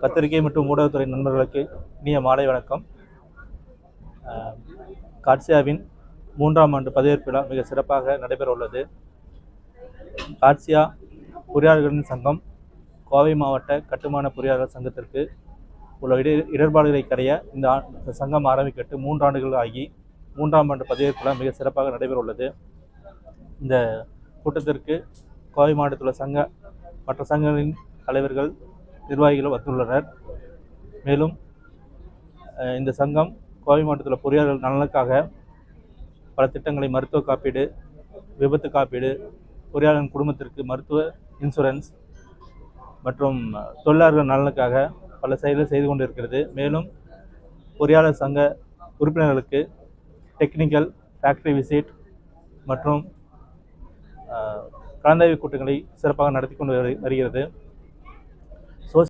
பத்திரிகை மற்றும் ஊடகத்துறை நண்பர்களுக்கு இனிய மாலை வணக்கம். காட்சியாவின் 3ஆம் ஆண்டு பதவியேற்பு விழா மிக சிறப்பாக நடைபெற உள்ளது. காட்சியா பொறியாளர்களின் சங்கம் கோவை மாவட்ட கட்டுமான பொறியாளர் சங்கத்திற்கு உள்ள இடர்பாடுகளை களைய இந்த சங்கம் ஆரம்பிக்கப்பட்டு 3 ஆண்டுகள் ஆகி 3ஆம் ஆண்டு பதவியேற்பு விழா மிக சிறப்பாக நடைபெற உள்ளது. இந்த கூட்டத்திற்கு கோவை மாவட்டத்தில் உள்ள மற்ற சங்கங்களின் தலைவர்கள் நிர்வாகிகள் வந்துள்ளனர். மேலும் இந்த சங்கம் கோவை மாவட்டத்தில் பொறியாளர்கள் நலனுக்காக பல திட்டங்களை, மருத்துவ காப்பீடு, விபத்து காப்பீடு, பொறியாளர்களின் குடும்பத்திற்கு மருத்துவ இன்சூரன்ஸ் மற்றும் தொழிலாளர்கள் நலனுக்காக பல செயல்களை செய்து கொண்டிருக்கிறது. மேலும் பொறியாளர் சங்க உறுப்பினர்களுக்கு டெக்னிக்கல், ஃபேக்டரி விசிட் மற்றும் கலந்தாய்வு கூட்டங்களை சிறப்பாக நடத்தி கொண்டு வருகிறது.